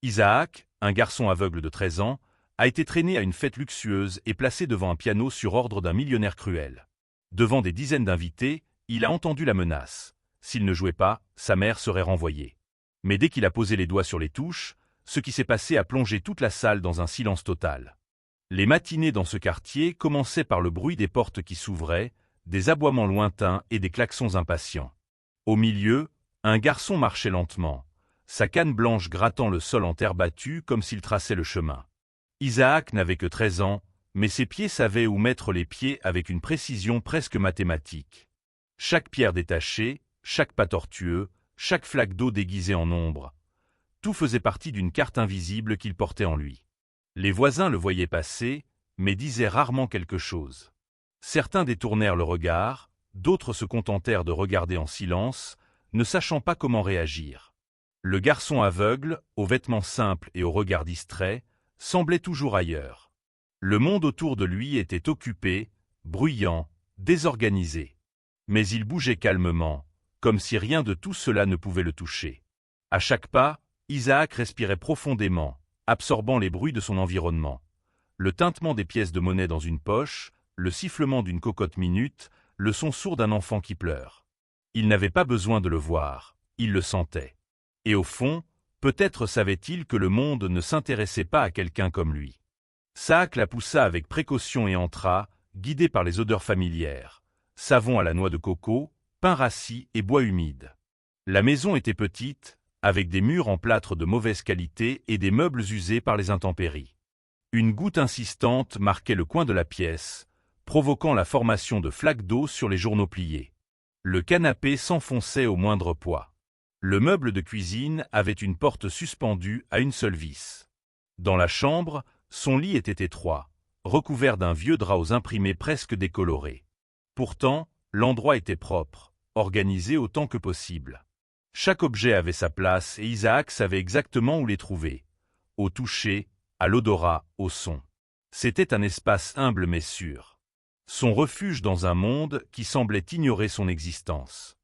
Isaac, un garçon aveugle de 13 ans, a été traîné à une fête luxueuse et placé devant un piano sur ordre d'un millionnaire cruel. Devant des dizaines d'invités, il a entendu la menace. S'il ne jouait pas, sa mère serait renvoyée. Mais dès qu'il a posé les doigts sur les touches, ce qui s'est passé a plongé toute la salle dans un silence total. Les matinées dans ce quartier commençaient par le bruit des portes qui s'ouvraient, des aboiements lointains et des klaxons impatients. Au milieu, un garçon marchait lentement, sa canne blanche grattant le sol en terre battue comme s'il traçait le chemin. Isaac n'avait que 13 ans, mais ses pieds savaient où mettre les pieds avec une précision presque mathématique. Chaque pierre détachée, chaque pas tortueux, chaque flaque d'eau déguisée en ombre, tout faisait partie d'une carte invisible qu'il portait en lui. Les voisins le voyaient passer, mais disaient rarement quelque chose. Certains détournèrent le regard, d'autres se contentèrent de regarder en silence, ne sachant pas comment réagir. Le garçon aveugle, aux vêtements simples et au regard distrait, semblait toujours ailleurs. Le monde autour de lui était occupé, bruyant, désorganisé. Mais il bougeait calmement, comme si rien de tout cela ne pouvait le toucher. À chaque pas, Isaac respirait profondément, absorbant les bruits de son environnement. Le tintement des pièces de monnaie dans une poche, le sifflement d'une cocotte minute, le son sourd d'un enfant qui pleure. Il n'avait pas besoin de le voir, il le sentait. Et au fond, peut-être savait-il que le monde ne s'intéressait pas à quelqu'un comme lui. Saak la poussa avec précaution et entra, guidé par les odeurs familières. Savon à la noix de coco, pain rassis et bois humide. La maison était petite, avec des murs en plâtre de mauvaise qualité et des meubles usés par les intempéries. Une goutte insistante marquait le coin de la pièce, provoquant la formation de flaques d'eau sur les journaux pliés. Le canapé s'enfonçait au moindre poids. Le meuble de cuisine avait une porte suspendue à une seule vis. Dans la chambre, son lit était étroit, recouvert d'un vieux drap aux imprimés presque décolorés. Pourtant, l'endroit était propre, organisé autant que possible. Chaque objet avait sa place et Isaac savait exactement où les trouver. Au toucher, à l'odorat, au son. C'était un espace humble mais sûr. Son refuge dans un monde qui semblait ignorer son existence.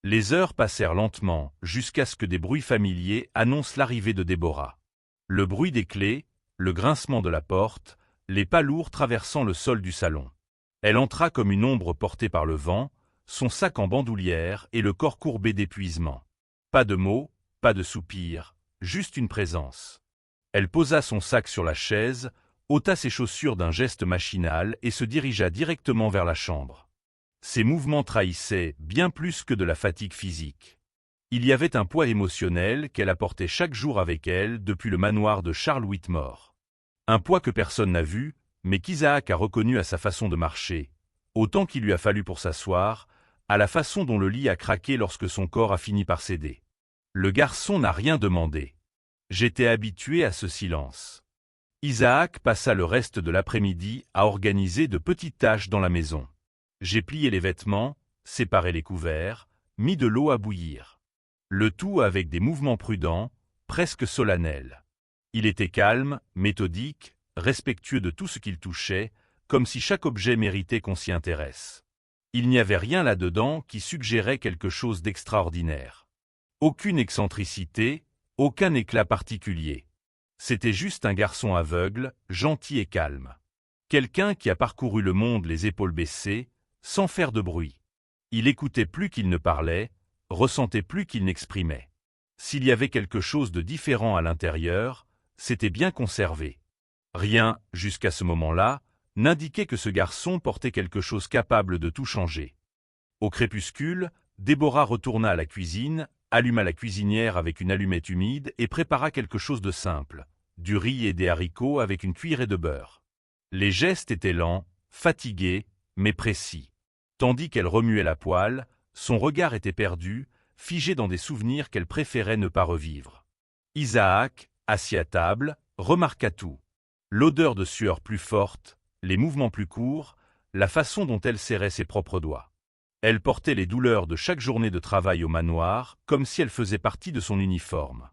Les heures passèrent lentement, jusqu'à ce que des bruits familiers annoncent l'arrivée de Déborah. Le bruit des clés, le grincement de la porte, les pas lourds traversant le sol du salon. Elle entra comme une ombre portée par le vent, son sac en bandoulière et le corps courbé d'épuisement. Pas de mots, pas de soupirs, juste une présence. Elle posa son sac sur la chaise, ôta ses chaussures d'un geste machinal et se dirigea directement vers la chambre. Ses mouvements trahissaient bien plus que de la fatigue physique. Il y avait un poids émotionnel qu'elle apportait chaque jour avec elle depuis le manoir de Charles Whitmore. Un poids que personne n'a vu, mais qu'Isaac a reconnu à sa façon de marcher, autant qu'il lui a fallu pour s'asseoir, à la façon dont le lit a craqué lorsque son corps a fini par céder. Le garçon n'a rien demandé. J'étais habitué à ce silence. Isaac passa le reste de l'après-midi à organiser de petites tâches dans la maison. J'ai plié les vêtements, séparé les couverts, mis de l'eau à bouillir. Le tout avec des mouvements prudents, presque solennels. Il était calme, méthodique, respectueux de tout ce qu'il touchait, comme si chaque objet méritait qu'on s'y intéresse. Il n'y avait rien là-dedans qui suggérait quelque chose d'extraordinaire. Aucune excentricité, aucun éclat particulier. C'était juste un garçon aveugle, gentil et calme. Quelqu'un qui a parcouru le monde les épaules baissées, sans faire de bruit. Il écoutait plus qu'il ne parlait, ressentait plus qu'il n'exprimait. S'il y avait quelque chose de différent à l'intérieur, c'était bien conservé. Rien, jusqu'à ce moment-là, n'indiquait que ce garçon portait quelque chose capable de tout changer. Au crépuscule, Déborah retourna à la cuisine, alluma la cuisinière avec une allumette humide et prépara quelque chose de simple, du riz et des haricots avec une cuillerée de beurre. Les gestes étaient lents, fatigués, mais précis. Tandis qu'elle remuait la poêle, son regard était perdu, figé dans des souvenirs qu'elle préférait ne pas revivre. Isaac, assis à table, remarqua tout. L'odeur de sueur plus forte, les mouvements plus courts, la façon dont elle serrait ses propres doigts. Elle portait les douleurs de chaque journée de travail au manoir, comme si elle faisait partie de son uniforme.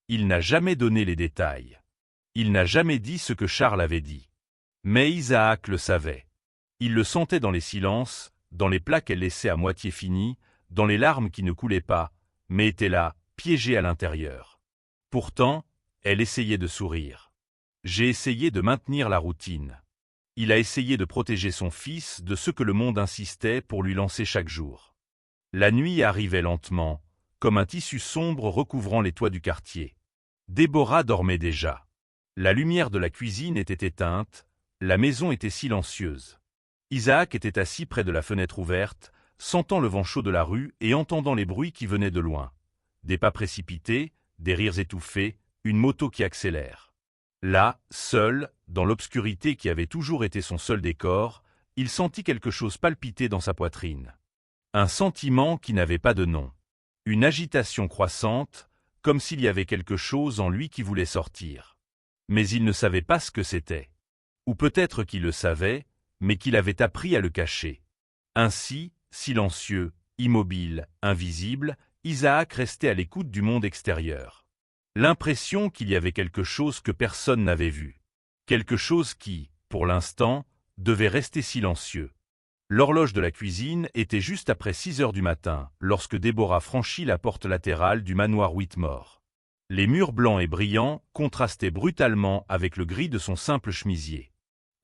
Il n'a jamais donné les détails. Il n'a jamais dit ce que Charles avait dit. Mais Isaac le savait. Il le sentait dans les silences, dans les plats qu'elle laissait à moitié finis, dans les larmes qui ne coulaient pas, mais étaient là, piégées à l'intérieur. Pourtant, Elle essayait de sourire. J'ai essayé de maintenir la routine. Il a essayé de protéger son fils de ce que le monde insistait pour lui lancer chaque jour. La nuit arrivait lentement, comme un tissu sombre recouvrant les toits du quartier. Déborah dormait déjà. La lumière de la cuisine était éteinte, la maison était silencieuse. Isaac était assis près de la fenêtre ouverte, sentant le vent chaud de la rue et entendant les bruits qui venaient de loin. Des pas précipités, des rires étouffés, une moto qui accélère. Là, seul, dans l'obscurité qui avait toujours été son seul décor, il sentit quelque chose palpiter dans sa poitrine. Un sentiment qui n'avait pas de nom. Une agitation croissante, comme s'il y avait quelque chose en lui qui voulait sortir. Mais il ne savait pas ce que c'était. Ou peut-être qu'il le savait, mais qu'il avait appris à le cacher. Ainsi, silencieux, immobile, invisible, Isaac restait à l'écoute du monde extérieur. L'impression qu'il y avait quelque chose que personne n'avait vu. Quelque chose qui, pour l'instant, devait rester silencieux. L'horloge de la cuisine était juste après 6 heures du matin, lorsque Déborah franchit la porte latérale du manoir Whitmore. Les murs blancs et brillants contrastaient brutalement avec le gris de son simple chemisier.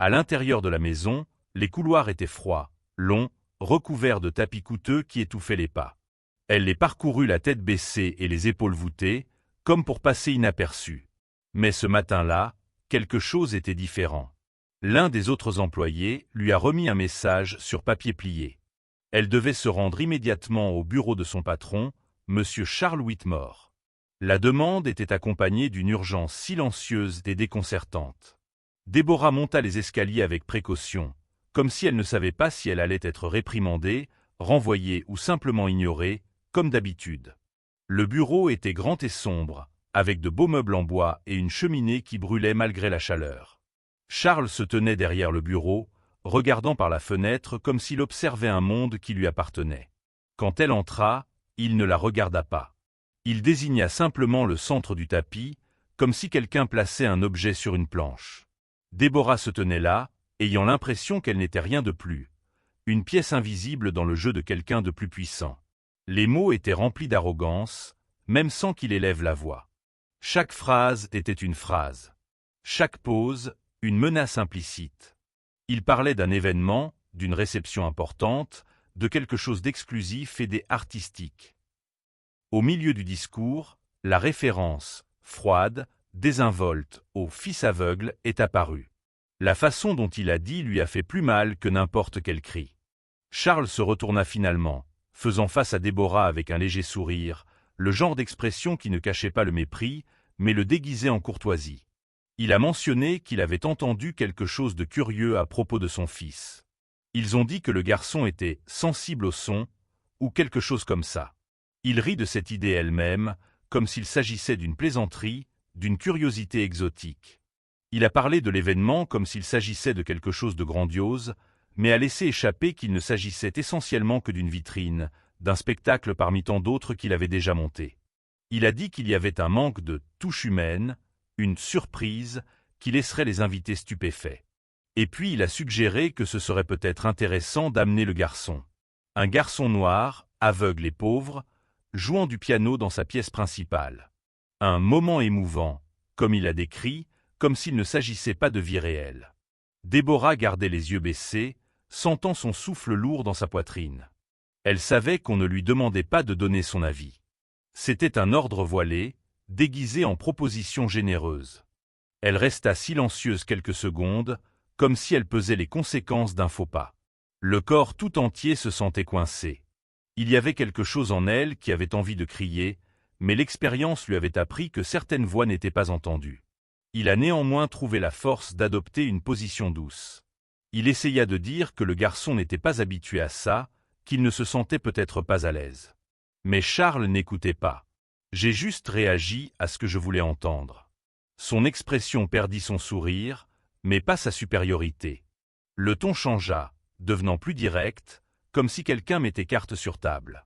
À l'intérieur de la maison, les couloirs étaient froids, longs, recouverts de tapis coûteux qui étouffaient les pas. Elle les parcourut la tête baissée et les épaules voûtées, comme pour passer inaperçue. Mais ce matin-là, quelque chose était différent. L'un des autres employés lui a remis un message sur papier plié. Elle devait se rendre immédiatement au bureau de son patron, M. Charles Whitmore. La demande était accompagnée d'une urgence silencieuse et déconcertante. Déborah monta les escaliers avec précaution, comme si elle ne savait pas si elle allait être réprimandée, renvoyée ou simplement ignorée, comme d'habitude. Le bureau était grand et sombre, avec de beaux meubles en bois et une cheminée qui brûlait malgré la chaleur. Charles se tenait derrière le bureau, regardant par la fenêtre comme s'il observait un monde qui lui appartenait. Quand elle entra, il ne la regarda pas. Il désigna simplement le centre du tapis, comme si quelqu'un plaçait un objet sur une planche. Déborah se tenait là, ayant l'impression qu'elle n'était rien de plus. Une pièce invisible dans le jeu de quelqu'un de plus puissant. Les mots étaient remplis d'arrogance, même sans qu'il élève la voix. Chaque phrase était une phrase. Chaque pause, une menace implicite. Il parlait d'un événement, d'une réception importante, de quelque chose d'exclusif et d'artistique. Au milieu du discours, la référence, froide, désinvolte, au fils aveugle est apparue. La façon dont il a dit lui a fait plus mal que n'importe quel cri. Charles se retourna finalement, faisant face à Déborah avec un léger sourire, le genre d'expression qui ne cachait pas le mépris, mais le déguisait en courtoisie. Il a mentionné qu'il avait entendu quelque chose de curieux à propos de son fils. Ils ont dit que le garçon était sensible au son, ou quelque chose comme ça. Il rit de cette idée elle-même, comme s'il s'agissait d'une plaisanterie, d'une curiosité exotique. Il a parlé de l'événement comme s'il s'agissait de quelque chose de grandiose, mais a laissé échapper qu'il ne s'agissait essentiellement que d'une vitrine, d'un spectacle parmi tant d'autres qu'il avait déjà monté. Il a dit qu'il y avait un manque de touche humaine, une surprise qui laisserait les invités stupéfaits. Et puis il a suggéré que ce serait peut-être intéressant d'amener le garçon. Un garçon noir, aveugle et pauvre, jouant du piano dans sa pièce principale. Un moment émouvant, comme il a décrit, comme s'il ne s'agissait pas de vie réelle. Déborah gardait les yeux baissés, sentant son souffle lourd dans sa poitrine. Elle savait qu'on ne lui demandait pas de donner son avis. C'était un ordre voilé, déguisé en proposition généreuse. Elle resta silencieuse quelques secondes, comme si elle pesait les conséquences d'un faux pas. Le corps tout entier se sentait coincé. Il y avait quelque chose en elle qui avait envie de crier, mais l'expérience lui avait appris que certaines voix n'étaient pas entendues. Il a néanmoins trouvé la force d'adopter une position douce. Il essaya de dire que le garçon n'était pas habitué à ça, qu'il ne se sentait peut-être pas à l'aise. Mais Charles n'écoutait pas. J'ai juste réagi à ce que je voulais entendre. Son expression perdit son sourire, mais pas sa supériorité. Le ton changea, devenant plus direct, comme si quelqu'un mettait carte sur table.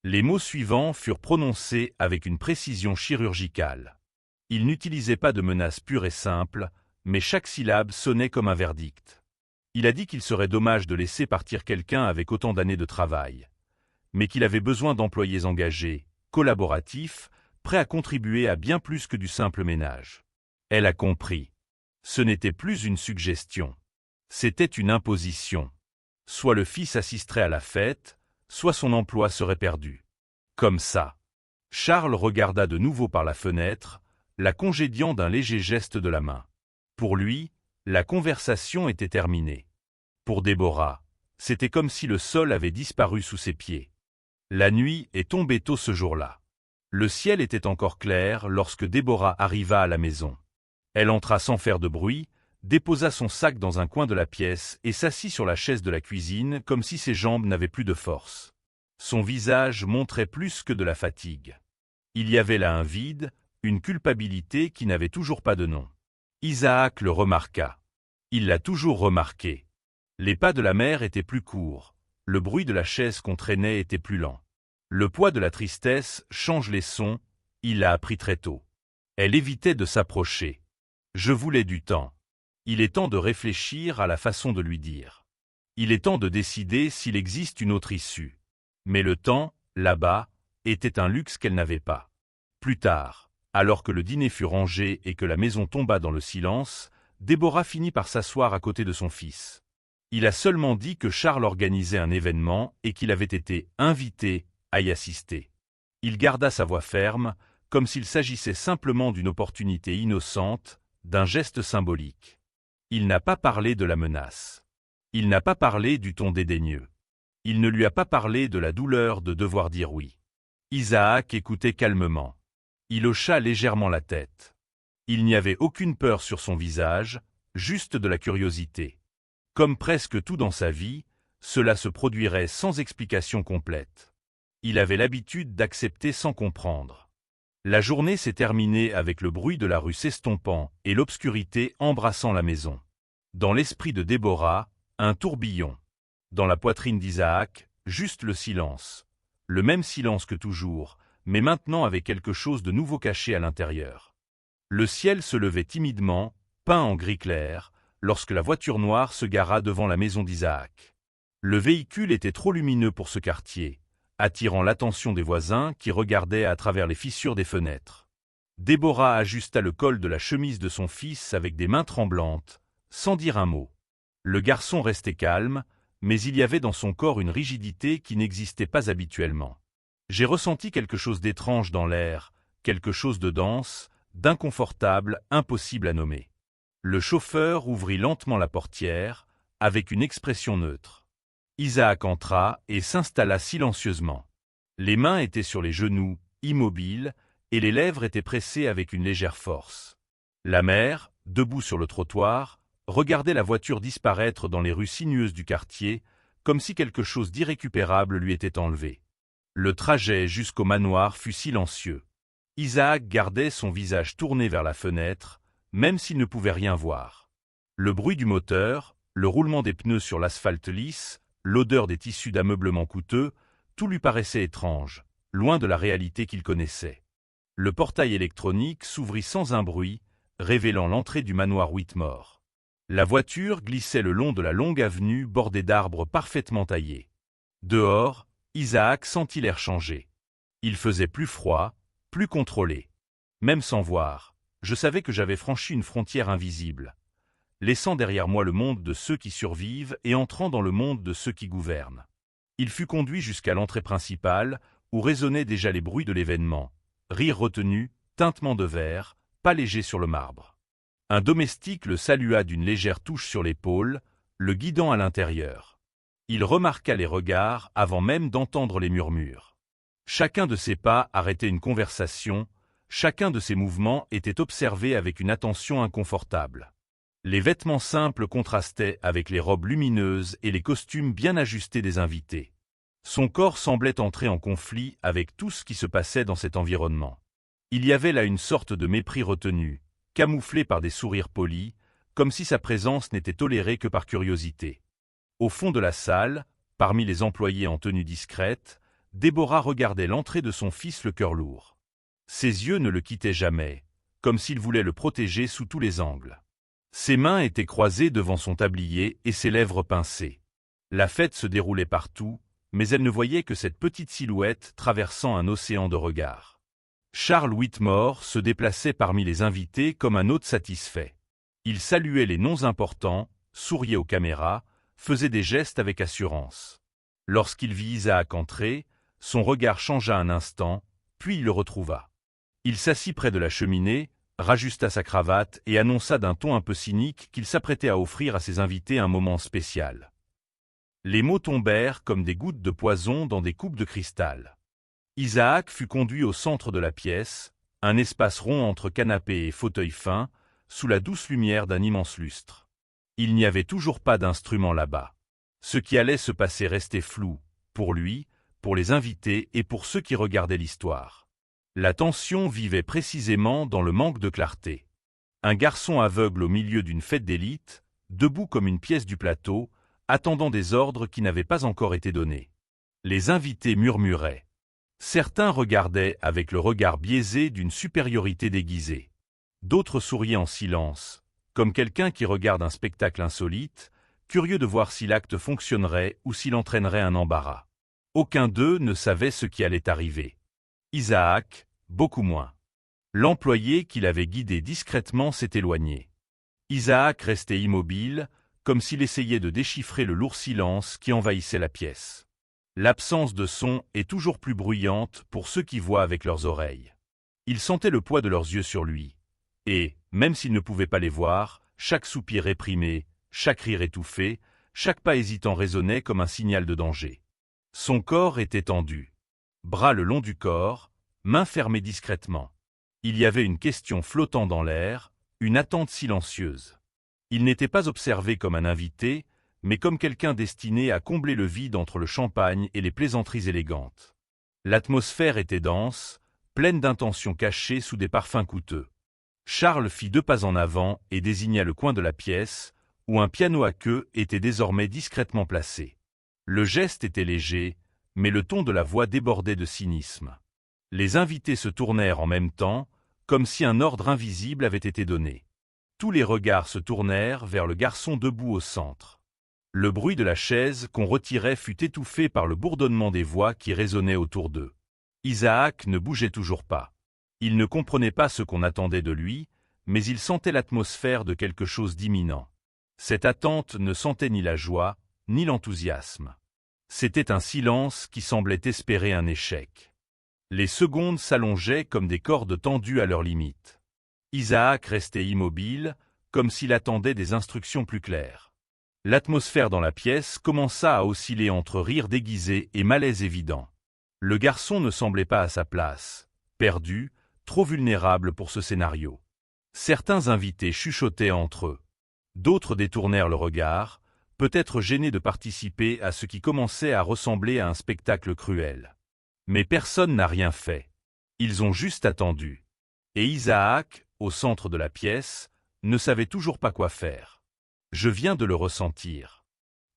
Les mots suivants furent prononcés avec une précision chirurgicale. Il n'utilisait pas de menaces pures et simples, mais chaque syllabe sonnait comme un verdict. Il a dit qu'il serait dommage de laisser partir quelqu'un avec autant d'années de travail, mais qu'il avait besoin d'employés engagés, collaboratifs, prêt à contribuer à bien plus que du simple ménage. Elle a compris. Ce n'était plus une suggestion. C'était une imposition. Soit le fils assisterait à la fête, soit son emploi serait perdu. Comme ça. Charles regarda de nouveau par la fenêtre, la congédiant d'un léger geste de la main. Pour lui, la conversation était terminée. Pour Déborah, c'était comme si le sol avait disparu sous ses pieds. La nuit est tombée tôt ce jour-là. Le ciel était encore clair lorsque Déborah arriva à la maison. Elle entra sans faire de bruit, déposa son sac dans un coin de la pièce et s'assit sur la chaise de la cuisine comme si ses jambes n'avaient plus de force. Son visage montrait plus que de la fatigue. Il y avait là un vide, une culpabilité qui n'avait toujours pas de nom. Isaac le remarqua. Il l'a toujours remarqué. Les pas de la mère étaient plus courts, le bruit de la chaise qu'on traînait était plus lent. Le poids de la tristesse change les sons, il l'a appris très tôt. Elle évitait de s'approcher. Je voulais du temps. Il est temps de réfléchir à la façon de lui dire. Il est temps de décider s'il existe une autre issue. Mais le temps, là-bas, était un luxe qu'elle n'avait pas. Plus tard, alors que le dîner fut rangé et que la maison tomba dans le silence, Déborah finit par s'asseoir à côté de son fils. Il a seulement dit que Charles organisait un événement et qu'il avait été invité à y assister. Il garda sa voix ferme, comme s'il s'agissait simplement d'une opportunité innocente, d'un geste symbolique. Il n'a pas parlé de la menace. Il n'a pas parlé du ton dédaigneux. Il ne lui a pas parlé de la douleur de devoir dire oui. Isaac écoutait calmement. Il hocha légèrement la tête. Il n'y avait aucune peur sur son visage, juste de la curiosité. Comme presque tout dans sa vie, cela se produirait sans explication complète. Il avait l'habitude d'accepter sans comprendre. La journée s'est terminée avec le bruit de la rue s'estompant et l'obscurité embrassant la maison. Dans l'esprit de Déborah, un tourbillon. Dans la poitrine d'Isaac, juste le silence. Le même silence que toujours, mais maintenant avec quelque chose de nouveau caché à l'intérieur. Le ciel se levait timidement, peint en gris clair, lorsque la voiture noire se gara devant la maison d'Isaac. Le véhicule était trop lumineux pour ce quartier, attirant l'attention des voisins qui regardaient à travers les fissures des fenêtres. Déborah ajusta le col de la chemise de son fils avec des mains tremblantes, sans dire un mot. Le garçon restait calme, mais il y avait dans son corps une rigidité qui n'existait pas habituellement. J'ai ressenti quelque chose d'étrange dans l'air, quelque chose de dense, d'inconfortable, impossible à nommer. Le chauffeur ouvrit lentement la portière, avec une expression neutre. Isaac entra et s'installa silencieusement. Les mains étaient sur les genoux, immobiles, et les lèvres étaient pressées avec une légère force. La mère, debout sur le trottoir, regardait la voiture disparaître dans les rues sinueuses du quartier, comme si quelque chose d'irrécupérable lui était enlevé. Le trajet jusqu'au manoir fut silencieux. Isaac gardait son visage tourné vers la fenêtre, même s'il ne pouvait rien voir. Le bruit du moteur, le roulement des pneus sur l'asphalte lisse, l'odeur des tissus d'ameublement coûteux, tout lui paraissait étrange, loin de la réalité qu'il connaissait. Le portail électronique s'ouvrit sans un bruit, révélant l'entrée du manoir Whitmore. La voiture glissait le long de la longue avenue bordée d'arbres parfaitement taillés. Dehors, Isaac sentit l'air changer. Il faisait plus froid, plus contrôlé. Même sans voir, je savais que j'avais franchi une frontière invisible, laissant derrière moi le monde de ceux qui survivent et entrant dans le monde de ceux qui gouvernent. Il fut conduit jusqu'à l'entrée principale, où résonnaient déjà les bruits de l'événement, rires retenus, tintements de verre, pas légers sur le marbre. Un domestique le salua d'une légère touche sur l'épaule, le guidant à l'intérieur. Il remarqua les regards avant même d'entendre les murmures. Chacun de ses pas arrêtait une conversation, chacun de ses mouvements était observé avec une attention inconfortable. Les vêtements simples contrastaient avec les robes lumineuses et les costumes bien ajustés des invités. Son corps semblait entrer en conflit avec tout ce qui se passait dans cet environnement. Il y avait là une sorte de mépris retenu, camouflé par des sourires polis, comme si sa présence n'était tolérée que par curiosité. Au fond de la salle, parmi les employés en tenue discrète, Déborah regardait l'entrée de son fils le cœur lourd. Ses yeux ne le quittaient jamais, comme s'il voulait le protéger sous tous les angles. Ses mains étaient croisées devant son tablier et ses lèvres pincées. La fête se déroulait partout, mais elle ne voyait que cette petite silhouette traversant un océan de regards. Charles Whitmore se déplaçait parmi les invités comme un hôte satisfait. Il saluait les noms importants, souriait aux caméras, faisait des gestes avec assurance. Lorsqu'il vit Isaac entrer, son regard changea un instant, puis il le retrouva. Il s'assit près de la cheminée, rajusta sa cravate et annonça d'un ton un peu cynique qu'il s'apprêtait à offrir à ses invités un moment spécial. Les mots tombèrent comme des gouttes de poison dans des coupes de cristal. Isaac fut conduit au centre de la pièce, un espace rond entre canapé et fauteuil fin, sous la douce lumière d'un immense lustre. Il n'y avait toujours pas d'instrument là-bas. Ce qui allait se passer restait flou, pour lui, pour les invités et pour ceux qui regardaient l'histoire. La tension vivait précisément dans le manque de clarté. Un garçon aveugle au milieu d'une fête d'élite, debout comme une pièce du plateau, attendant des ordres qui n'avaient pas encore été donnés. Les invités murmuraient. Certains regardaient avec le regard biaisé d'une supériorité déguisée. D'autres souriaient en silence, comme quelqu'un qui regarde un spectacle insolite, curieux de voir si l'acte fonctionnerait ou s'il entraînerait un embarras. Aucun d'eux ne savait ce qui allait arriver. Isaac, beaucoup moins. L'employé qui l'avait guidé discrètement s'est éloigné. Isaac restait immobile, comme s'il essayait de déchiffrer le lourd silence qui envahissait la pièce. L'absence de son est toujours plus bruyante pour ceux qui voient avec leurs oreilles. Il sentait le poids de leurs yeux sur lui. Et, même s'il ne pouvait pas les voir, chaque soupir réprimé, chaque rire étouffé, chaque pas hésitant résonnait comme un signal de danger. Son corps était tendu. Bras le long du corps, mains fermées discrètement. Il y avait une question flottant dans l'air, une attente silencieuse. Il n'était pas observé comme un invité, mais comme quelqu'un destiné à combler le vide entre le champagne et les plaisanteries élégantes. L'atmosphère était dense, pleine d'intentions cachées sous des parfums coûteux. Charles fit 2 pas en avant et désigna le coin de la pièce, où un piano à queue était désormais discrètement placé. Le geste était léger, mais le ton de la voix débordait de cynisme. Les invités se tournèrent en même temps, comme si un ordre invisible avait été donné. Tous les regards se tournèrent vers le garçon debout au centre. Le bruit de la chaise qu'on retirait fut étouffé par le bourdonnement des voix qui résonnaient autour d'eux. Isaac ne bougeait toujours pas. Il ne comprenait pas ce qu'on attendait de lui, mais il sentait l'atmosphère de quelque chose d'imminent. Cette attente ne sentait ni la joie, ni l'enthousiasme. C'était un silence qui semblait espérer un échec. Les secondes s'allongeaient comme des cordes tendues à leur limite. Isaac restait immobile, comme s'il attendait des instructions plus claires. L'atmosphère dans la pièce commença à osciller entre rire déguisé et malaise évident. Le garçon ne semblait pas à sa place, perdu, trop vulnérable pour ce scénario. Certains invités chuchotaient entre eux. D'autres détournèrent le regard, peut-être gênés de participer à ce qui commençait à ressembler à un spectacle cruel. Mais personne n'a rien fait. Ils ont juste attendu. Et Isaac, au centre de la pièce, ne savait toujours pas quoi faire. Je viens de le ressentir.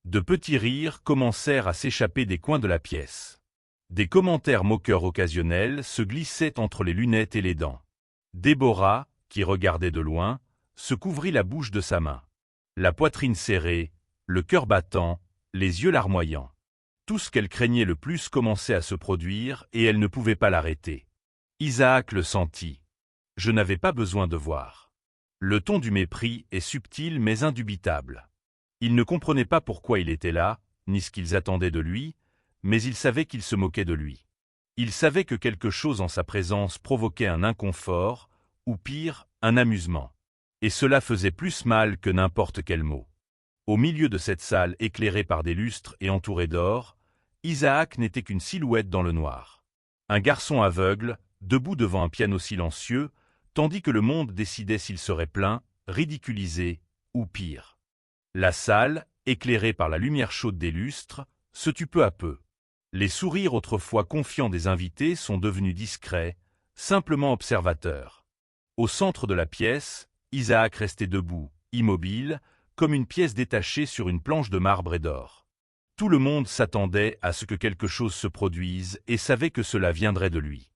De petits rires commencèrent à s'échapper des coins de la pièce. Des commentaires moqueurs occasionnels se glissaient entre les lunettes et les dents. Déborah, qui regardait de loin, se couvrit la bouche de sa main. La poitrine serrée, le cœur battant, les yeux larmoyants. Tout ce qu'elle craignait le plus commençait à se produire et elle ne pouvait pas l'arrêter. Isaac le sentit. Je n'avais pas besoin de voir. Le ton du mépris est subtil mais indubitable. Il ne comprenait pas pourquoi il était là, ni ce qu'ils attendaient de lui, mais il savait qu'ils se moquaient de lui. Il savait que quelque chose en sa présence provoquait un inconfort, ou pire, un amusement. Et cela faisait plus mal que n'importe quel mot. Au milieu de cette salle éclairée par des lustres et entourée d'or, Isaac n'était qu'une silhouette dans le noir. Un garçon aveugle, debout devant un piano silencieux, tandis que le monde décidait s'il serait plein, ridiculisé, ou pire. La salle, éclairée par la lumière chaude des lustres, se tut peu à peu. Les sourires autrefois confiants des invités sont devenus discrets, simplement observateurs. Au centre de la pièce, Isaac restait debout, immobile, comme une pièce détachée sur une planche de marbre et d'or. Tout le monde s'attendait à ce que quelque chose se produise et savait que cela viendrait de lui.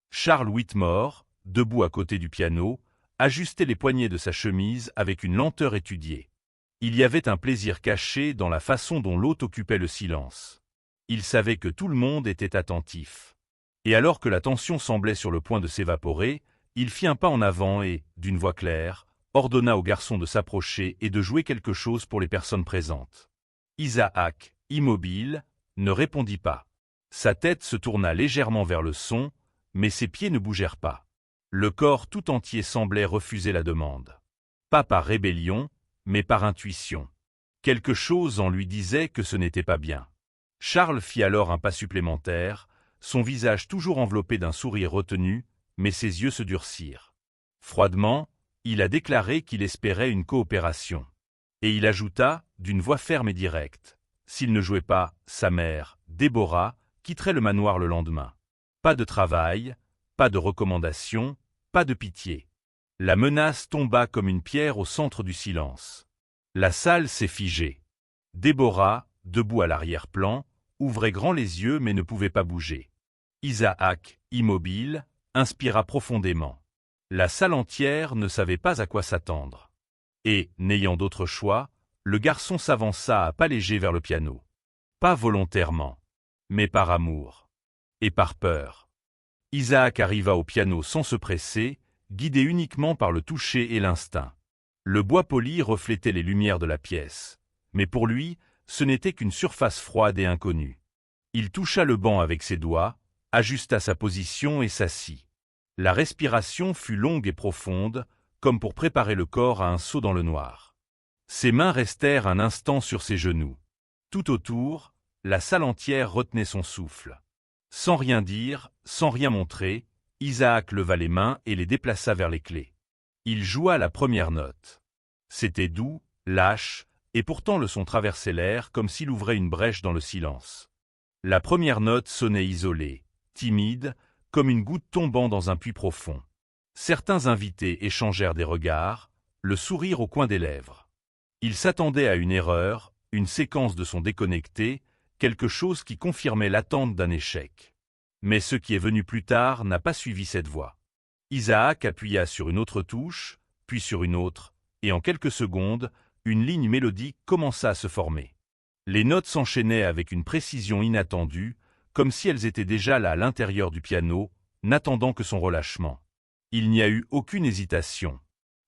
Charles Whitmore, debout à côté du piano, ajustait les poignets de sa chemise avec une lenteur étudiée. Il y avait un plaisir caché dans la façon dont l'hôte occupait le silence. Il savait que tout le monde était attentif. Et alors que la tension semblait sur le point de s'évaporer, il fit un pas en avant et, d'une voix claire, ordonna au garçon de s'approcher et de jouer quelque chose pour les personnes présentes. Isaac, immobile, ne répondit pas. Sa tête se tourna légèrement vers le son, mais ses pieds ne bougèrent pas. Le corps tout entier semblait refuser la demande. Pas par rébellion, mais par intuition. Quelque chose en lui disait que ce n'était pas bien. Charles fit alors un pas supplémentaire, son visage toujours enveloppé d'un sourire retenu, mais ses yeux se durcirent. Froidement, il a déclaré qu'il espérait une coopération. Et il ajouta, d'une voix ferme et directe, s'il ne jouait pas, sa mère, Déborah, quitterait le manoir le lendemain. Pas de travail, pas de recommandation, pas de pitié. La menace tomba comme une pierre au centre du silence. La salle s'est figée. Déborah, debout à l'arrière-plan, ouvrait grand les yeux mais ne pouvait pas bouger. Isaac, immobile, inspira profondément. La salle entière ne savait pas à quoi s'attendre. Et, n'ayant d'autre choix, le garçon s'avança à pas légers vers le piano. Pas volontairement, mais par amour. Et par peur. Isaac arriva au piano sans se presser, guidé uniquement par le toucher et l'instinct. Le bois poli reflétait les lumières de la pièce, mais pour lui, ce n'était qu'une surface froide et inconnue. Il toucha le banc avec ses doigts, ajusta sa position et s'assit. La respiration fut longue et profonde, comme pour préparer le corps à un saut dans le noir. Ses mains restèrent un instant sur ses genoux. Tout autour, la salle entière retenait son souffle. Sans rien dire, sans rien montrer, Isaac leva les mains et les déplaça vers les clés. Il joua la première note. C'était doux, lâche, et pourtant le son traversait l'air comme s'il ouvrait une brèche dans le silence. La première note sonnait isolée, timide, comme une goutte tombant dans un puits profond. Certains invités échangèrent des regards, le sourire au coin des lèvres. Ils s'attendaient à une erreur, une séquence de sons déconnectés, quelque chose qui confirmait l'attente d'un échec. Mais ce qui est venu plus tard n'a pas suivi cette voie. Isaac appuya sur une autre touche, puis sur une autre, et en quelques secondes, une ligne mélodique commença à se former. Les notes s'enchaînaient avec une précision inattendue, comme si elles étaient déjà là à l'intérieur du piano, n'attendant que son relâchement. Il n'y a eu aucune hésitation.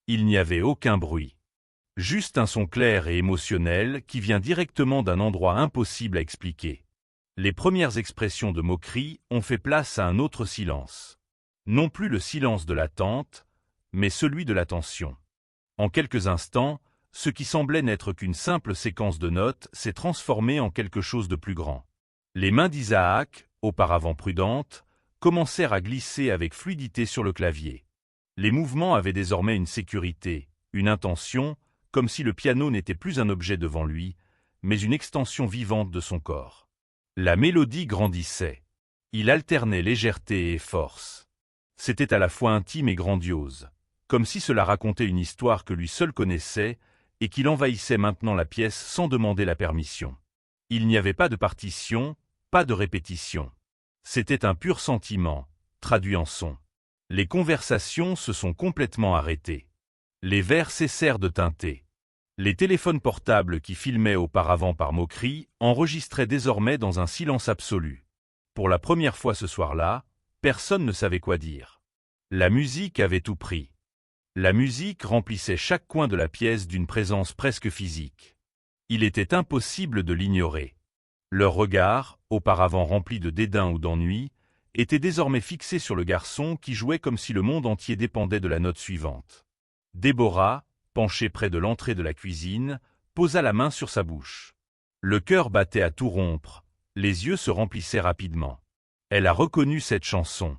Il n'y avait aucun bruit. Juste un son clair et émotionnel qui vient directement d'un endroit impossible à expliquer. Les premières expressions de moquerie ont fait place à un autre silence. Non plus le silence de l'attente, mais celui de l'attention. En quelques instants, ce qui semblait n'être qu'une simple séquence de notes s'est transformé en quelque chose de plus grand. Les mains d'Isaac, auparavant prudentes, commencèrent à glisser avec fluidité sur le clavier. Les mouvements avaient désormais une sécurité, une intention, comme si le piano n'était plus un objet devant lui, mais une extension vivante de son corps. La mélodie grandissait. Il alternait légèreté et force. C'était à la fois intime et grandiose, comme si cela racontait une histoire que lui seul connaissait et qu'il envahissait maintenant la pièce sans demander la permission. Il n'y avait pas de partition, pas de répétition. C'était un pur sentiment, traduit en son. Les conversations se sont complètement arrêtées. Les vers cessèrent de tinter. Les téléphones portables qui filmaient auparavant par moquerie enregistraient désormais dans un silence absolu. Pour la première fois ce soir-là, personne ne savait quoi dire. La musique avait tout pris. La musique remplissait chaque coin de la pièce d'une présence presque physique. Il était impossible de l'ignorer. Leurs regards, auparavant remplis de dédain ou d'ennui, étaient désormais fixés sur le garçon qui jouait comme si le monde entier dépendait de la note suivante. Déborah, penchée près de l'entrée de la cuisine, posa la main sur sa bouche. Le cœur battait à tout rompre, les yeux se remplissaient rapidement. Elle a reconnu cette chanson.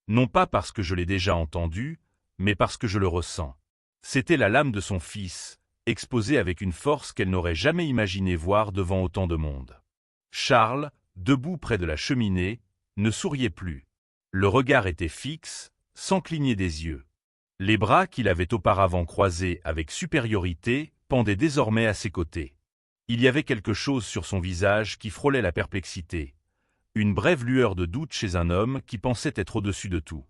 Non pas parce que je l'ai déjà entendue, mais parce que je le ressens. C'était la lame de son fils, exposée avec une force qu'elle n'aurait jamais imaginé voir devant autant de monde. Charles, debout près de la cheminée, ne souriait plus. Le regard était fixe, sans cligner des yeux. Les bras qu'il avait auparavant croisés avec supériorité pendaient désormais à ses côtés. Il y avait quelque chose sur son visage qui frôlait la perplexité. Une brève lueur de doute chez un homme qui pensait être au-dessus de tout.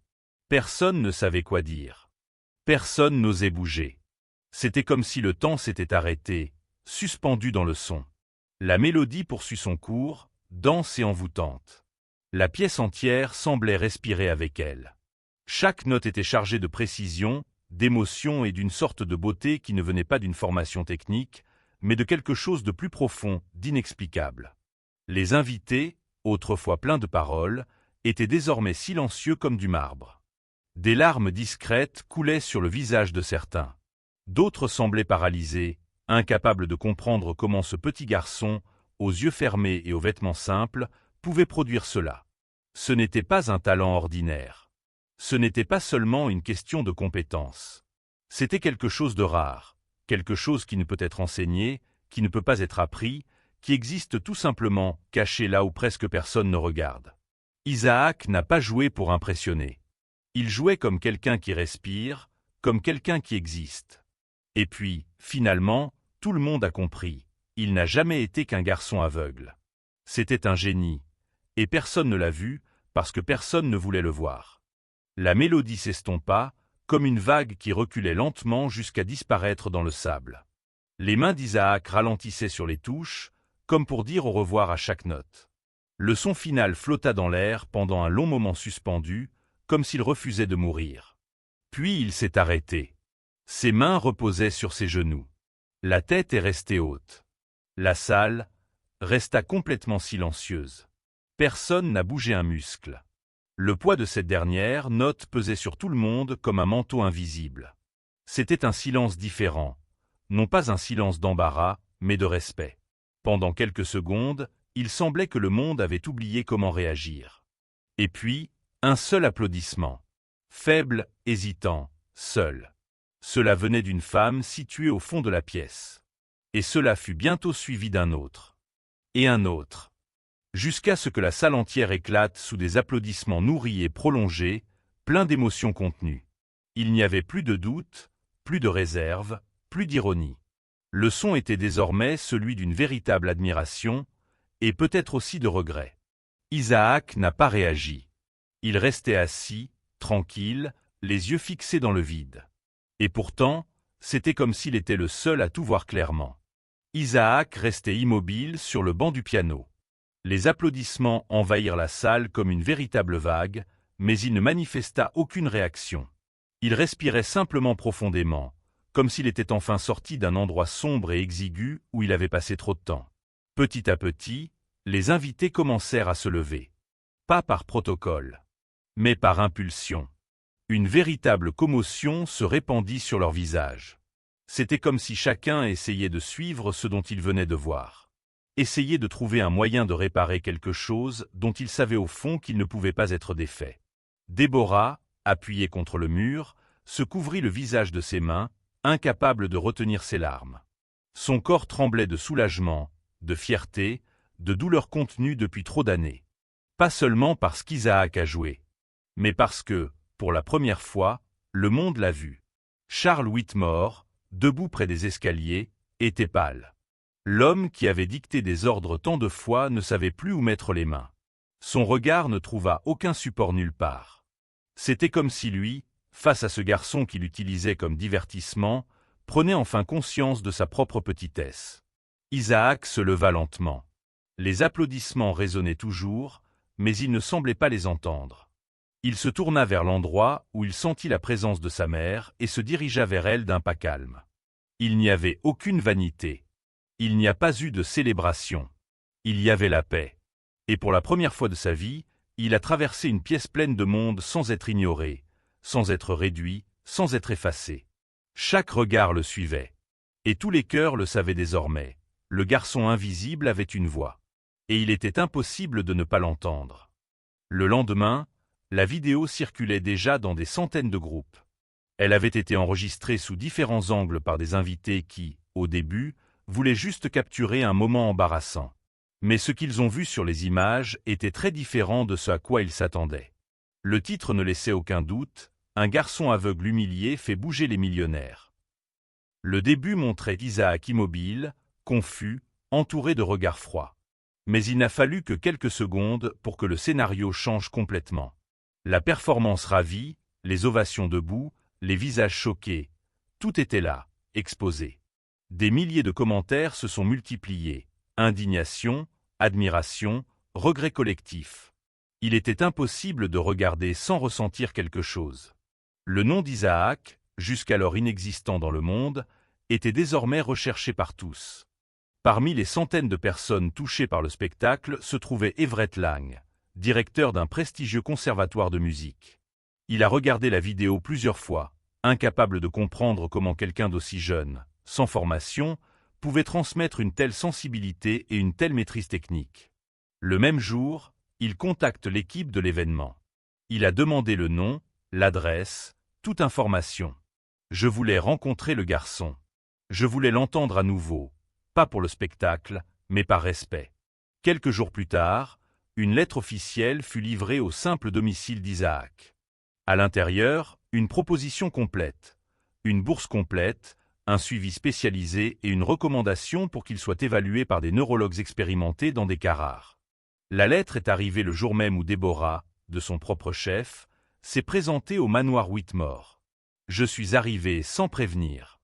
Personne ne savait quoi dire. Personne n'osait bouger. C'était comme si le temps s'était arrêté, suspendu dans le son. La mélodie poursuit son cours, dense et envoûtante. La pièce entière semblait respirer avec elle. Chaque note était chargée de précision, d'émotion et d'une sorte de beauté qui ne venait pas d'une formation technique, mais de quelque chose de plus profond, d'inexplicable. Les invités, autrefois pleins de paroles, étaient désormais silencieux comme du marbre. Des larmes discrètes coulaient sur le visage de certains. D'autres semblaient paralysés, incapables de comprendre comment ce petit garçon, aux yeux fermés et aux vêtements simples, pouvait produire cela. Ce n'était pas un talent ordinaire. Ce n'était pas seulement une question de compétence. C'était quelque chose de rare, quelque chose qui ne peut être enseigné, qui ne peut pas être appris, qui existe tout simplement, caché là où presque personne ne regarde. Isaac n'a pas joué pour impressionner. Il jouait comme quelqu'un qui respire, comme quelqu'un qui existe. Et puis, finalement, tout le monde a compris. Il n'a jamais été qu'un garçon aveugle. C'était un génie. Et personne ne l'a vu, parce que personne ne voulait le voir. La mélodie s'estompa, comme une vague qui reculait lentement jusqu'à disparaître dans le sable. Les mains d'Isaac ralentissaient sur les touches, comme pour dire au revoir à chaque note. Le son final flotta dans l'air pendant un long moment suspendu, comme s'il refusait de mourir. Puis il s'est arrêté. Ses mains reposaient sur ses genoux. La tête est restée haute. La salle resta complètement silencieuse. Personne n'a bougé un muscle. Le poids de cette dernière note pesait sur tout le monde comme un manteau invisible. C'était un silence différent, non pas un silence d'embarras, mais de respect. Pendant quelques secondes, il semblait que le monde avait oublié comment réagir. Et puis, un seul applaudissement. Faible, hésitant, seul. Cela venait d'une femme située au fond de la pièce. Et cela fut bientôt suivi d'un autre. Et un autre. Jusqu'à ce que la salle entière éclate sous des applaudissements nourris et prolongés, pleins d'émotions contenues. Il n'y avait plus de doute, plus de réserve, plus d'ironie. Le son était désormais celui d'une véritable admiration, et peut-être aussi de regret. Isaac n'a pas réagi. Il restait assis, tranquille, les yeux fixés dans le vide. Et pourtant, c'était comme s'il était le seul à tout voir clairement. Isaac restait immobile sur le banc du piano. Les applaudissements envahirent la salle comme une véritable vague, mais il ne manifesta aucune réaction. Il respirait simplement profondément, comme s'il était enfin sorti d'un endroit sombre et exigu où il avait passé trop de temps. Petit à petit, les invités commencèrent à se lever. Pas par protocole, mais par impulsion. Une véritable commotion se répandit sur leurs visages. C'était comme si chacun essayait de suivre ce dont il venait de voir. Essayait de trouver un moyen de réparer quelque chose dont il savait au fond qu'il ne pouvait pas être défait. Déborah, appuyée contre le mur, se couvrit le visage de ses mains, incapable de retenir ses larmes. Son corps tremblait de soulagement, de fierté, de douleur contenue depuis trop d'années. Pas seulement parce qu'Isaac a joué, mais parce que, pour la première fois, le monde l'a vu. Charles Whitmore, debout près des escaliers, était pâle. L'homme qui avait dicté des ordres tant de fois ne savait plus où mettre les mains. Son regard ne trouva aucun support nulle part. C'était comme si lui, face à ce garçon qu'il utilisait comme divertissement, prenait enfin conscience de sa propre petitesse. Isaac se leva lentement. Les applaudissements résonnaient toujours, mais il ne semblait pas les entendre. Il se tourna vers l'endroit où il sentit la présence de sa mère et se dirigea vers elle d'un pas calme. Il n'y avait aucune vanité. Il n'y a pas eu de célébration. Il y avait la paix. Et pour la première fois de sa vie, il a traversé une pièce pleine de monde sans être ignoré, sans être réduit, sans être effacé. Chaque regard le suivait. Et tous les cœurs le savaient désormais. Le garçon invisible avait une voix. Et il était impossible de ne pas l'entendre. Le lendemain, la vidéo circulait déjà dans des centaines de groupes. Elle avait été enregistrée sous différents angles par des invités qui, au début, voulaient juste capturer un moment embarrassant. Mais ce qu'ils ont vu sur les images était très différent de ce à quoi ils s'attendaient. Le titre ne laissait aucun doute, un garçon aveugle humilié fait bouger les millionnaires. Le début montrait Isaac immobile, confus, entouré de regards froids. Mais il n'a fallu que quelques secondes pour que le scénario change complètement. La performance ravie, les ovations debout, les visages choqués, tout était là, exposé. Des milliers de commentaires se sont multipliés, indignation, admiration, regret collectif. Il était impossible de regarder sans ressentir quelque chose. Le nom d'Isaac, jusqu'alors inexistant dans le monde, était désormais recherché par tous. Parmi les centaines de personnes touchées par le spectacle se trouvait Everett Lang, directeur d'un prestigieux conservatoire de musique. Il a regardé la vidéo plusieurs fois, incapable de comprendre comment quelqu'un d'aussi jeune, sans formation, pouvait transmettre une telle sensibilité et une telle maîtrise technique. Le même jour, il contacte l'équipe de l'événement. Il a demandé le nom, l'adresse, toute information. Je voulais rencontrer le garçon. Je voulais l'entendre à nouveau, pas pour le spectacle, mais par respect. Quelques jours plus tard, une lettre officielle fut livrée au simple domicile d'Isaac. À l'intérieur, une proposition complète, une bourse complète, un suivi spécialisé et une recommandation pour qu'il soit évalué par des neurologues expérimentés dans des cas rares. La lettre est arrivée le jour même où Deborah, de son propre chef, s'est présentée au manoir Whitmore. Je suis arrivé sans prévenir.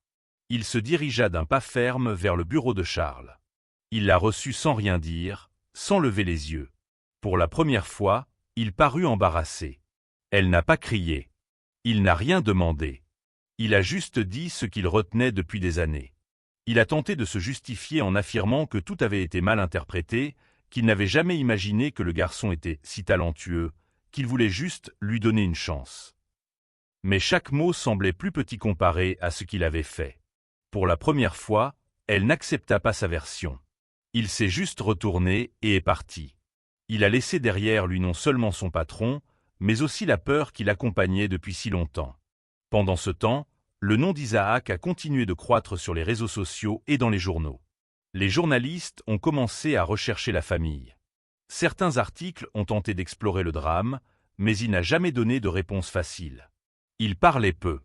Il se dirigea d'un pas ferme vers le bureau de Charles. Il l'a reçu sans rien dire, sans lever les yeux. Pour la première fois, il parut embarrassé. Elle n'a pas crié. Il n'a rien demandé. Il a juste dit ce qu'il retenait depuis des années. Il a tenté de se justifier en affirmant que tout avait été mal interprété, qu'il n'avait jamais imaginé que le garçon était si talentueux, qu'il voulait juste lui donner une chance. Mais chaque mot semblait plus petit comparé à ce qu'il avait fait. Pour la première fois, elle n'accepta pas sa version. Il s'est juste retourné et est parti. Il a laissé derrière lui non seulement son patron, mais aussi la peur qui l'accompagnait depuis si longtemps. Pendant ce temps, le nom d'Isaac a continué de croître sur les réseaux sociaux et dans les journaux. Les journalistes ont commencé à rechercher la famille. Certains articles ont tenté d'explorer le drame, mais il n'a jamais donné de réponse facile. Il parlait peu.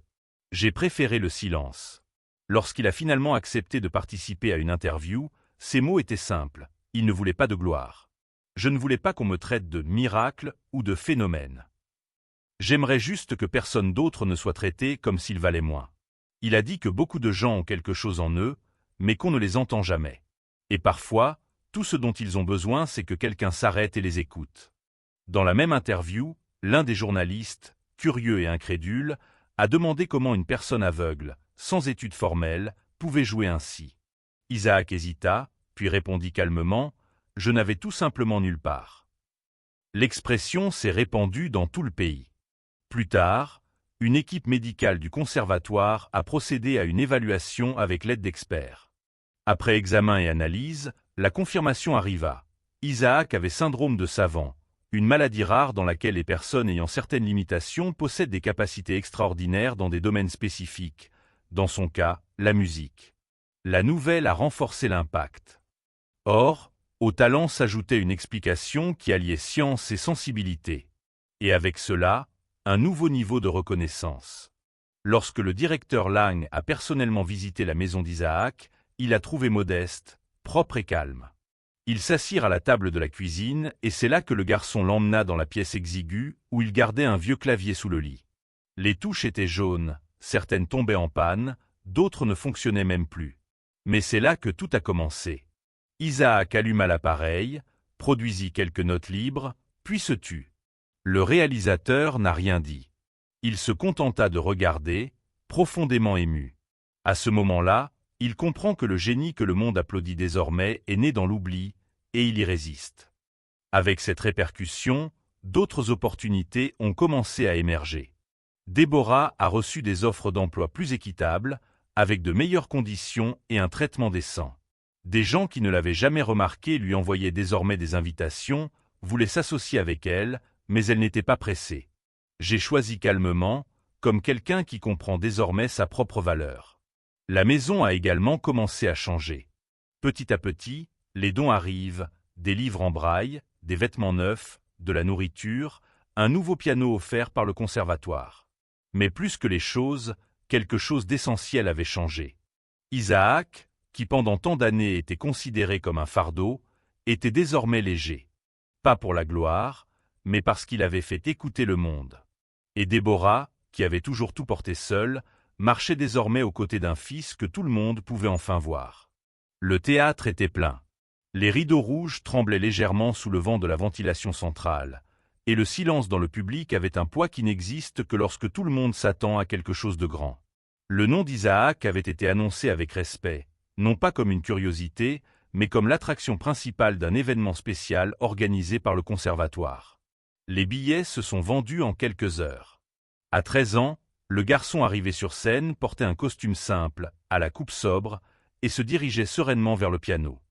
J'ai préféré le silence. Lorsqu'il a finalement accepté de participer à une interview, ses mots étaient simples. Il ne voulait pas de gloire. Je ne voulais pas qu'on me traite de miracle ou de phénomène. J'aimerais juste que personne d'autre ne soit traité comme s'il valait moins. Il a dit que beaucoup de gens ont quelque chose en eux, mais qu'on ne les entend jamais. Et parfois, tout ce dont ils ont besoin, c'est que quelqu'un s'arrête et les écoute. Dans la même interview, l'un des journalistes, curieux et incrédule, a demandé comment une personne aveugle, sans études formelles, pouvait jouer ainsi. Isaac hésita, puis répondit calmement « Je n'avais tout simplement nulle part ». L'expression s'est répandue dans tout le pays. Plus tard, une équipe médicale du conservatoire a procédé à une évaluation avec l'aide d'experts. Après examen et analyse, la confirmation arriva. Isaac avait syndrome de savant, une maladie rare dans laquelle les personnes ayant certaines limitations possèdent des capacités extraordinaires dans des domaines spécifiques, dans son cas, la musique. La nouvelle a renforcé l'impact. Or, au talent s'ajoutait une explication qui alliait science et sensibilité. Et avec cela, un nouveau niveau de reconnaissance. Lorsque le directeur Lang a personnellement visité la maison d'Isaac, il l'a trouvé modeste, propre et calme. Ils s'assirent à la table de la cuisine et c'est là que le garçon l'emmena dans la pièce exiguë où il gardait un vieux clavier sous le lit. Les touches étaient jaunes, certaines tombaient en panne, d'autres ne fonctionnaient même plus. Mais c'est là que tout a commencé. Isaac alluma l'appareil, produisit quelques notes libres, puis se tut. Le réalisateur n'a rien dit. Il se contenta de regarder, profondément ému. À ce moment-là, il comprend que le génie que le monde applaudit désormais est né dans l'oubli, et il y résiste. Avec cette répercussion, d'autres opportunités ont commencé à émerger. Deborah a reçu des offres d'emploi plus équitables, avec de meilleures conditions et un traitement décent. Des gens qui ne l'avaient jamais remarqué lui envoyaient désormais des invitations, voulaient s'associer avec elle, mais elle n'était pas pressée. J'ai choisi calmement, comme quelqu'un qui comprend désormais sa propre valeur. La maison a également commencé à changer. Petit à petit, les dons arrivent, des livres en braille, des vêtements neufs, de la nourriture, un nouveau piano offert par le conservatoire. Mais plus que les choses, quelque chose d'essentiel avait changé. Isaac, qui pendant tant d'années était considéré comme un fardeau, était désormais léger. Pas pour la gloire, mais parce qu'il avait fait écouter le monde. Et Deborah, qui avait toujours tout porté seule, marchait désormais aux côtés d'un fils que tout le monde pouvait enfin voir. Le théâtre était plein. Les rideaux rouges tremblaient légèrement sous le vent de la ventilation centrale, Et le silence dans le public avait un poids qui n'existe que lorsque tout le monde s'attend à quelque chose de grand. Le nom d'Isaac avait été annoncé avec respect, non pas comme une curiosité, mais comme l'attraction principale d'un événement spécial organisé par le conservatoire. Les billets se sont vendus en quelques heures. À 13 ans, le garçon arrivé sur scène portait un costume simple, à la coupe sobre, et se dirigeait sereinement vers le piano.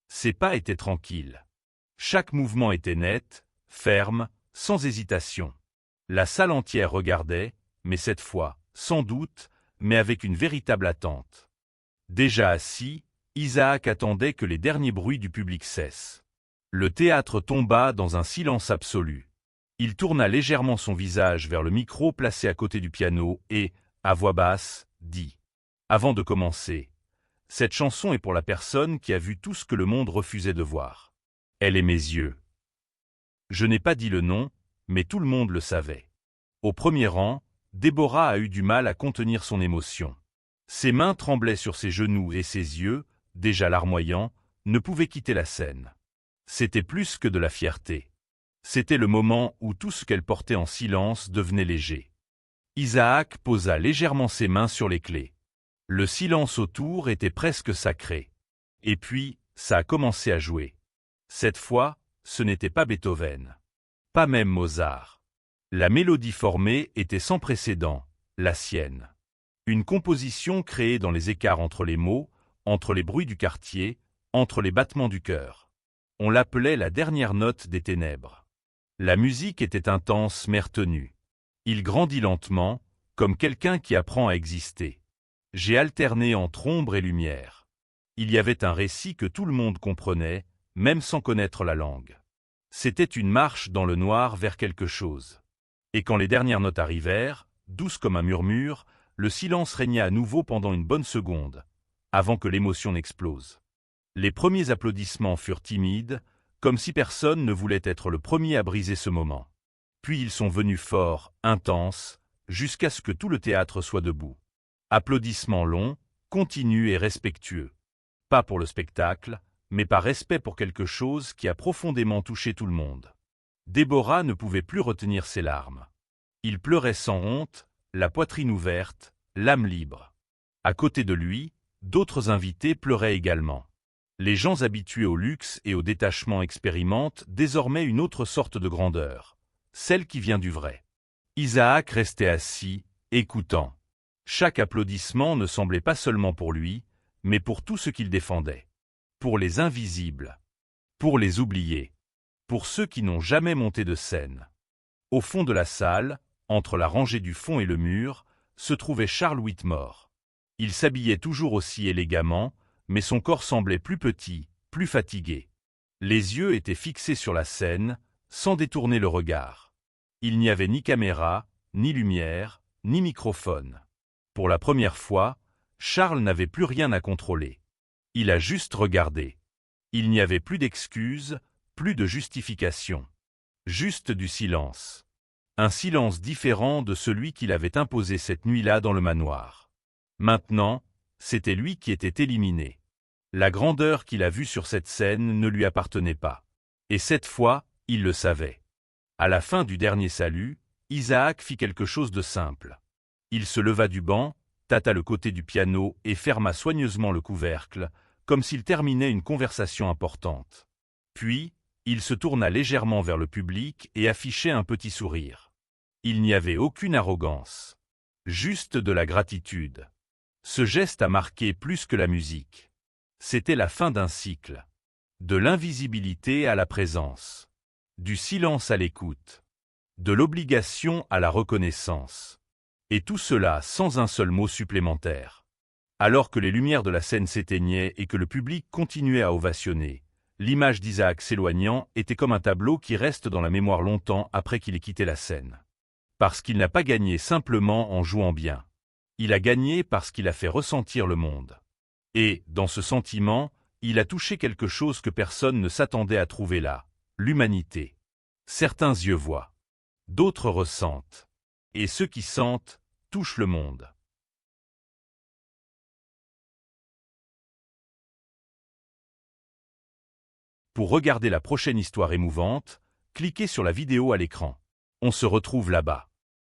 Ses pas étaient tranquilles. Chaque mouvement était net, ferme, sans hésitation. La salle entière regardait, mais cette fois, sans doute, mais avec une véritable attente. Déjà assis, Isaac attendait que les derniers bruits du public cessent. Le théâtre tomba dans un silence absolu. Il tourna légèrement son visage vers le micro placé à côté du piano et, à voix basse, dit « Avant de commencer, cette chanson est pour la personne qui a vu tout ce que le monde refusait de voir. Elle est mes yeux. » Je n'ai pas dit le nom, mais tout le monde le savait. Au premier rang, Déborah a eu du mal à contenir son émotion. Ses mains tremblaient sur ses genoux et ses yeux, déjà larmoyants, ne pouvaient quitter la scène. C'était plus que de la fierté. C'était le moment où tout ce qu'elle portait en silence devenait léger. Isaac posa légèrement ses mains sur les clés. Le silence autour était presque sacré. Et puis, ça a commencé à jouer. Cette fois, ce n'était pas Beethoven. Pas même Mozart. La mélodie formée était sans précédent, la sienne. Une composition créée dans les écarts entre les mots, entre les bruits du quartier, entre les battements du cœur. On l'appelait la dernière note des ténèbres. La musique était intense mais retenue. Il grandit lentement, comme quelqu'un qui apprend à exister. J'ai alterné entre ombre et lumière. Il y avait un récit que tout le monde comprenait, même sans connaître la langue. C'était une marche dans le noir vers quelque chose. Et quand les dernières notes arrivèrent, douces comme un murmure, le silence régna à nouveau pendant une bonne seconde, avant que l'émotion n'explose. Les premiers applaudissements furent timides, comme si personne ne voulait être le premier à briser ce moment. Puis ils sont venus forts, intenses, jusqu'à ce que tout le théâtre soit debout. Applaudissements longs, continus et respectueux. Pas pour le spectacle, mais par respect pour quelque chose qui a profondément touché tout le monde. Déborah ne pouvait plus retenir ses larmes. Il pleurait sans honte, la poitrine ouverte, l'âme libre. À côté de lui, d'autres invités pleuraient également. Les gens habitués au luxe et au détachement expérimentent désormais une autre sorte de grandeur, celle qui vient du vrai. Isaac restait assis, écoutant. Chaque applaudissement ne semblait pas seulement pour lui, mais pour tout ce qu'il défendait. Pour les invisibles. Pour les oubliés. Pour ceux qui n'ont jamais monté de scène. Au fond de la salle, entre la rangée du fond et le mur, se trouvait Charles Whitmore. Il s'habillait toujours aussi élégamment, mais son corps semblait plus petit, plus fatigué. Les yeux étaient fixés sur la scène, sans détourner le regard. Il n'y avait ni caméra, ni lumière, ni microphone. Pour la première fois, Charles n'avait plus rien à contrôler. Il a juste regardé. Il n'y avait plus d'excuses, plus de justification. Juste du silence. Un silence différent de celui qu'il avait imposé cette nuit-là dans le manoir. Maintenant, c'était lui qui était éliminé. La grandeur qu'il a vue sur cette scène ne lui appartenait pas. Et cette fois, il le savait. À la fin du dernier salut, Isaac fit quelque chose de simple. Il se leva du banc, tâta le côté du piano et ferma soigneusement le couvercle, comme s'il terminait une conversation importante. Puis, il se tourna légèrement vers le public et affichait un petit sourire. Il n'y avait aucune arrogance. Juste de la gratitude. Ce geste a marqué plus que la musique. C'était la fin d'un cycle. De l'invisibilité à la présence. Du silence à l'écoute. De l'obligation à la reconnaissance. Et tout cela sans un seul mot supplémentaire. Alors que les lumières de la scène s'éteignaient et que le public continuait à ovationner, l'image d'Isaac s'éloignant était comme un tableau qui reste dans la mémoire longtemps après qu'il ait quitté la scène. Parce qu'il n'a pas gagné simplement en jouant bien. Il a gagné parce qu'il a fait ressentir le monde. Et, dans ce sentiment, il a touché quelque chose que personne ne s'attendait à trouver là, l'humanité. Certains yeux voient. D'autres ressentent. Et ceux qui sentent, touchent le monde. Pour regarder la prochaine histoire émouvante, Cliquez sur la vidéo à l'écran. On se retrouve là-bas.